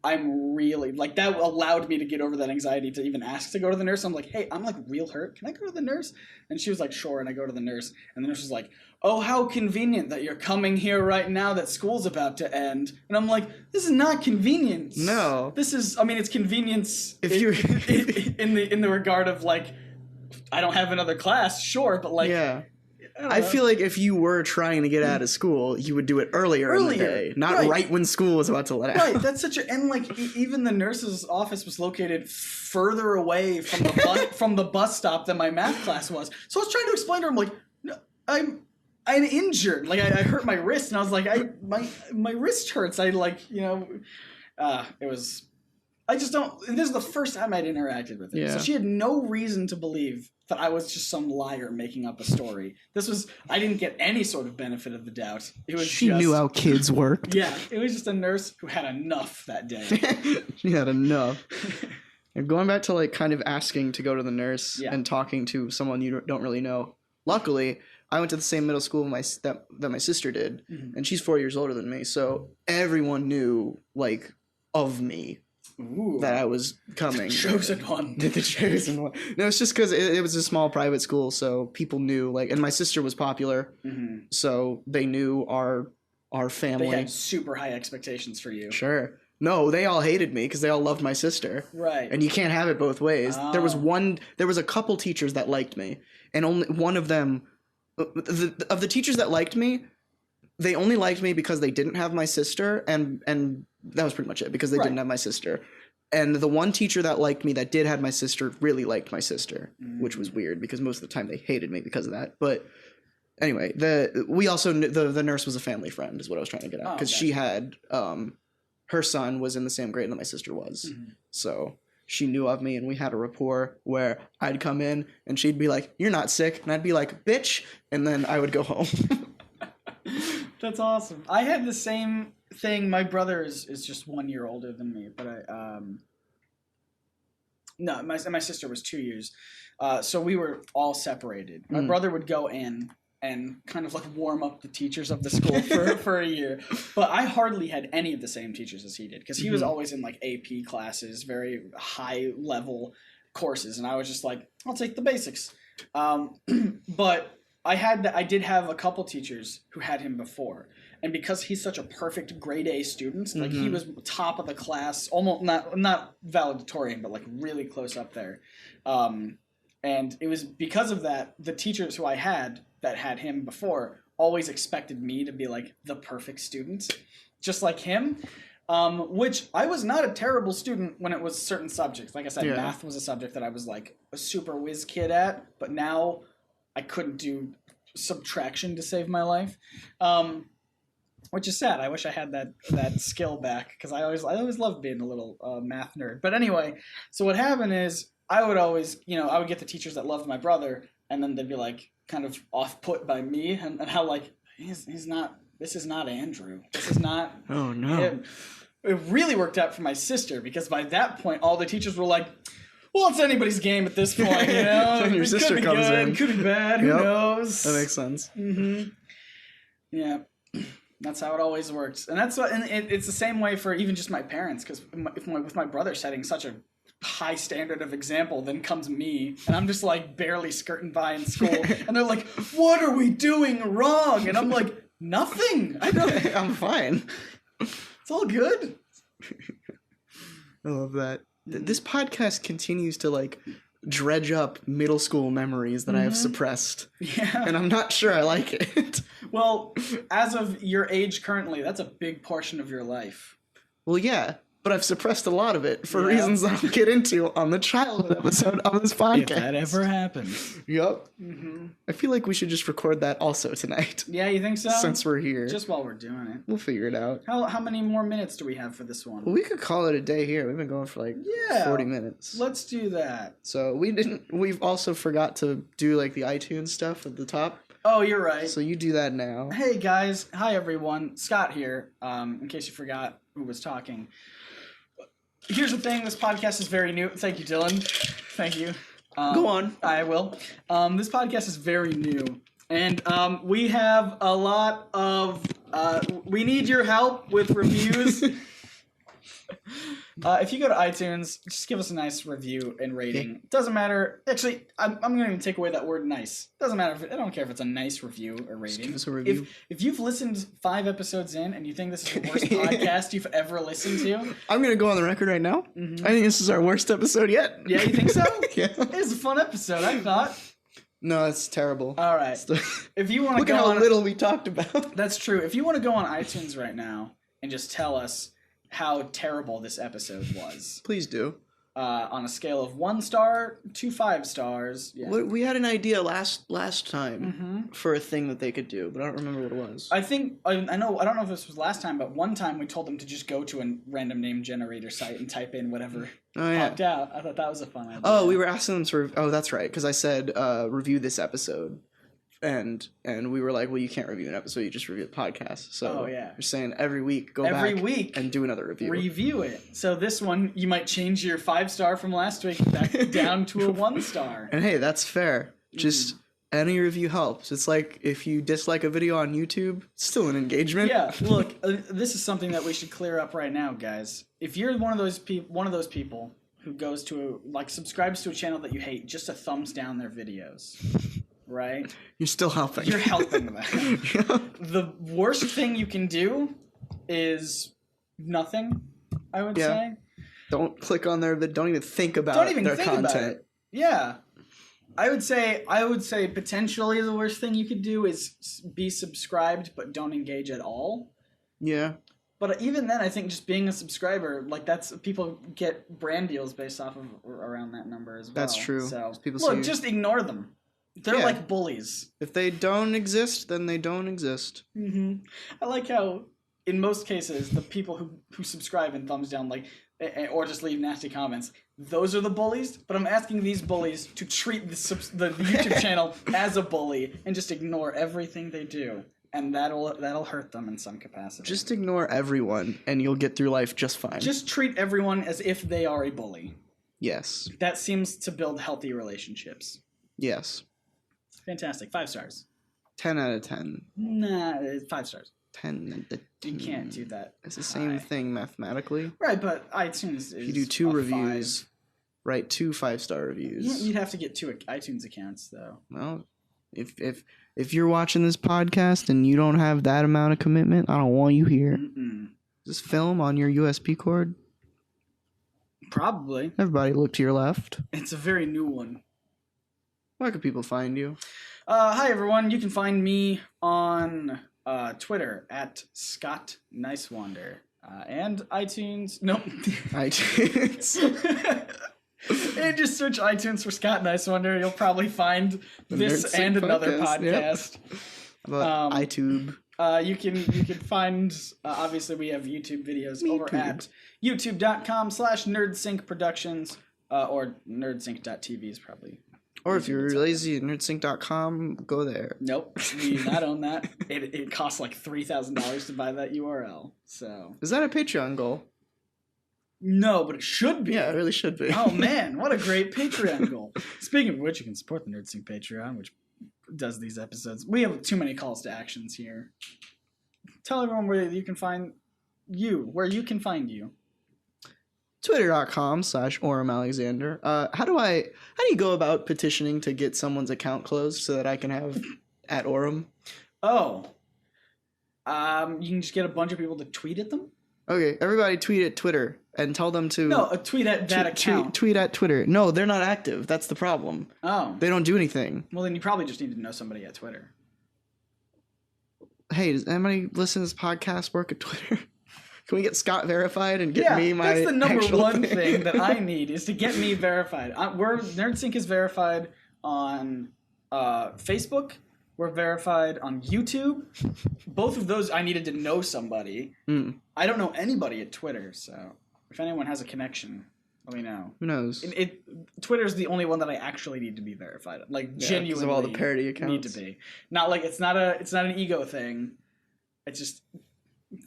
C: I'm really like that allowed me to get over that anxiety to even ask to go to the nurse. I'm like, hey, I'm like real hurt. Can I go to the nurse? And she was like, sure. And I go to the nurse, and the nurse was like, oh, how convenient that you're coming here right now that school's about to end. And I'm like, this is not convenience.
B: No.
C: This is, I mean, it's convenience
B: if you
C: in the regard of like, I don't have another class, sure, but like,
B: yeah. I feel like if you were trying to get out of school, you would do it earlier in the day, not right when school was about to let out.
C: Right, that's such a and like even the nurse's office was located further away from the bus stop than my math class was. So I was trying to explain to her, I'm like, no, I'm injured. Like I hurt my wrist, and I was like, my wrist hurts. I like it was. I just don't. This is the first time I'd interacted with her, so she had no reason to believe that I was just some liar making up a story. I didn't get any sort of benefit of the doubt. It was
B: she knew how kids worked.
C: Yeah, it was just a nurse who had enough that day.
B: She had enough. And going back to like kind of asking to go to the nurse and talking to someone you don't really know. Luckily, I went to the same middle school that my sister did, and she's 4 years older than me, so everyone knew like of me.
C: Ooh,
B: that I was coming.
C: The chosen one.
B: The chosen one. No, it's just because it was a small private school, so people knew, like, and my sister was popular, so they knew our family.
C: They had super high expectations for you.
B: Sure. No, they all hated me because they all loved my sister.
C: Right.
B: And you can't have it both ways.
C: Oh.
B: There was a couple teachers that liked me, and only one of them, of the teachers that liked me, they only liked me because they didn't have my sister, and that was pretty much it, because they didn't have my sister. And the one teacher that liked me that did have my sister really liked my sister, which was weird because most of the time they hated me because of that. But anyway, we also knew the nurse was a family friend is what I was trying to get at, because she had her son was in the same grade that my sister was. So she knew of me, and we had a rapport where I'd come in and she'd be like, "You're not sick," and I'd be like, "Bitch," and then I would go home.
C: That's awesome. I had the same thing. My brother is just 1 year older than me, but my sister was 2 years, so we were all separated. My brother would go in and kind of like warm up the teachers of the school for a year, but I hardly had any of the same teachers as he did, because he was always in like AP classes, very high level courses, and I was just like, I'll take the basics. But I did have a couple teachers who had him before, and because he's such a perfect grade A student, like he was top of the class, almost not valedictorian, but like really close up there. And it was because of that, the teachers who I had that had him before always expected me to be like the perfect student, just like him. Which I was not a terrible student when it was certain subjects. Like I said, math was a subject that I was like a super whiz kid at, but now I couldn't do subtraction to save my life, which is sad. I wish I had that skill back, because I always loved being a little math nerd. But anyway, so what happened is I would always, I would get the teachers that loved my brother, and then they'd be like kind of off put by me and how like he's not. This is not Andrew. This is not.
B: Oh no.
C: him. it really worked out for my sister because by that point, all the teachers were like, well, it's anybody's game at this point, you know?
B: When your sister
C: could be
B: comes
C: good,
B: in.
C: could be bad, who knows?
B: That makes sense.
C: Mm-hmm. Yeah. That's how it always works. And that's what, and it's the same way for even just my parents, because with my brother setting such a high standard of example, then comes me, and I'm just like barely skirting by in school, and they're like, what are we doing wrong? And I'm like, nothing.
B: I'm fine.
C: It's all good.
B: I love that. This podcast continues to like dredge up middle school memories that I have suppressed.
C: Yeah.
B: And I'm not sure I like it.
C: Well, as of your age currently, that's a big portion of your life.
B: Well, yeah, but I've suppressed a lot of it for reasons that I'll get into on the childhood episode of this podcast.
C: If that ever happens.
B: Yup. I feel like we should just record that also tonight.
C: Yeah, you think so?
B: Since we're here.
C: Just while we're doing it.
B: We'll figure it out.
C: How many more minutes do we have for this one?
B: Well, we could call it a day here. We've been going for like 40 minutes.
C: Let's do that.
B: So we've also forgot to do like the iTunes stuff at the top.
C: Oh, you're right.
B: So you do that now.
C: Hey guys, hi everyone. Scott here. In case you forgot who was talking. Here's the thing, this podcast is very new. Thank you, Dylan. Thank you.
B: Go on.
C: I will. This podcast is very new. And we have a lot of... we need your help with reviews. If you go to iTunes, just give us a nice review and rating. Doesn't matter. Actually, I'm going to even take away that word nice. Doesn't matter. I don't care if it's a nice review or rating.
B: Just give us a review.
C: If you've listened 5 episodes in and you think this is the worst podcast you've ever listened to...
B: I'm going to go on the record right now. I think this is our worst episode yet.
C: Yeah, you think so?
B: Yeah.
C: It was a fun episode, I thought.
B: No, it's terrible.
C: All right. If you want to
B: Look
C: go
B: at how
C: on...
B: little we talked about.
C: That's true. If you want to go on iTunes right now and just tell us how terrible this episode was.
B: Please do.
C: On a scale of 1 star to 5 stars. Yeah.
B: We had an idea last time for a thing that they could do, but I don't remember what it was.
C: I think I don't know if this was last time, but one time we told them to just go to a random name generator site and type in whatever popped out. I thought that was a fun idea.
B: Oh, we were asking them to. Oh, that's right, because I said review this episode, and we were like, well, you can't review an episode, you just review the podcast. So you're saying every week go back and do another review.
C: Review it. So this one you might change your 5 star from last week back down to a 1 star.
B: And hey, that's fair. Just any review helps. It's like if you dislike a video on YouTube, it's still an engagement.
C: Yeah, look, this is something that we should clear up right now, guys. If you're one of those people who goes to subscribes to a channel that you hate, just a thumbs down their videos. Right?
B: You're still helping.
C: You're helping them. The worst thing you can do is nothing, I would say.
B: Don't click on their don't even think about their content. About it.
C: Yeah. I would say potentially the worst thing you could do is be subscribed but don't engage at all.
B: Yeah.
C: But even then, I think just being a subscriber, that's people get brand deals based off of around that number as well.
B: That's true.
C: So just ignore them. They're like bullies.
B: If they don't exist, then they don't exist.
C: Mm-hmm. I like how, in most cases, the people who subscribe and thumbs down, or just leave nasty comments, those are the bullies. But I'm asking these bullies to treat the YouTube channel as a bully and just ignore everything they do, and that'll hurt them in some capacity.
B: Just ignore everyone, and you'll get through life just fine.
C: Just treat everyone as if they are a bully.
B: Yes.
C: That seems to build healthy relationships.
B: Yes.
C: Fantastic. 5 stars.
B: 10 out of 10.
C: Nah, 5 stars.
B: 10 out of 10.
C: You can't do that.
B: It's the same thing mathematically.
C: Right, but iTunes is
B: if you do 2 reviews, write 2 5-star reviews.
C: You'd have to get 2 iTunes accounts, though.
B: Well, if you're watching this podcast and you don't have that amount of commitment, I don't want you here. Just film on your USB cord.
C: Probably.
B: Everybody look to your left.
C: It's a very new one.
B: Where can people find you?
C: Hi, everyone. You can find me on Twitter at Scott Nicewander. And iTunes. Nope.
B: iTunes.
C: And just search iTunes for Scott Nicewander. You'll probably find this and another podcast.
B: Yep. About iTube.
C: You can find, obviously we have YouTube videos over at youtube.com/Nerdsync Productions, or nerdsync.tv is probably.
B: Or if you're lazy at nerdsync.com, go there.
C: Nope, we do not own that. It costs like $3,000 to buy that URL. So
B: is that a Patreon goal?
C: No, but it should be.
B: Yeah, it really should be.
C: Oh man, what a great Patreon goal. Speaking of which, you can support the Nerdsync Patreon, which does these episodes. We have too many calls to actions here. Tell everyone where you can find you.
B: Twitter.com/OrumAlexander. How do you go about petitioning to get someone's account closed so that I can have @Orum?
C: Oh. You can just get a bunch of people to tweet at them?
B: Okay, everybody tweet at Twitter and tell them to...
C: No, a tweet at that account.
B: Tweet at Twitter. No, they're not active. That's the problem.
C: Oh.
B: They don't do anything.
C: Well, then you probably just need to know somebody at Twitter.
B: Hey, does anybody listen to this podcast work at Twitter? Can we get Scott verified and get me my
C: that's the number one
B: thing?
C: thing that I need is to get me verified. Nerdsync is verified on Facebook. We're verified on YouTube. Both of those, I needed to know somebody. I don't know anybody at Twitter, so if anyone has a connection, let me know.
B: Who knows?
C: Twitter's the only one that I actually need to be verified. Like, genuinely,
B: because of all the parody accounts.
C: Need to be. Not like it's not an ego thing. It's just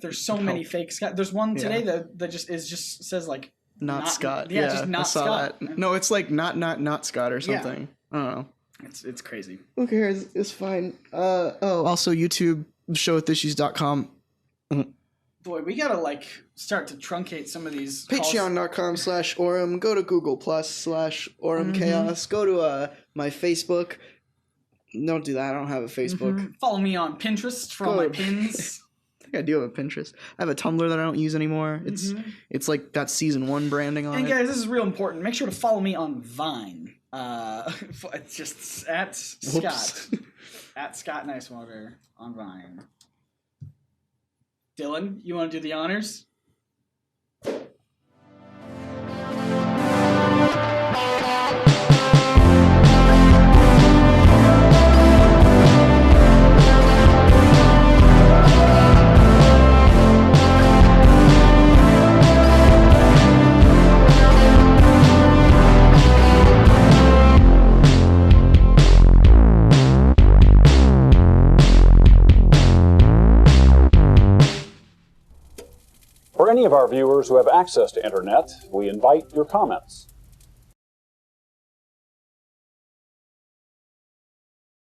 C: there's so many fake Scott. There's one today that just says like
B: not Scott.
C: Yeah, just not
B: I saw
C: Scott.
B: That. No, it's like not Scott or something.
C: Yeah.
B: I don't know.
C: It's crazy.
B: Who cares? It's fine. Also YouTube, showwithissues.com.
C: Boy, we gotta start to truncate some of these.
B: Patreon.com/Orum. Go to Google Plus/Orum Chaos. Go to my Facebook. Don't do that. I don't have a Facebook.
C: Follow me on Pinterest for all my pins.
B: I think I do have a Pinterest. I have a Tumblr that I don't use anymore. It's like that season 1 branding on it.
C: And guys, this is real important. Make sure to follow me on Vine. It's just at Scott. At Scott Nicewater on Vine. Dylan, you want to do the honors?
A: For any of our viewers who have access to internet, we invite your comments.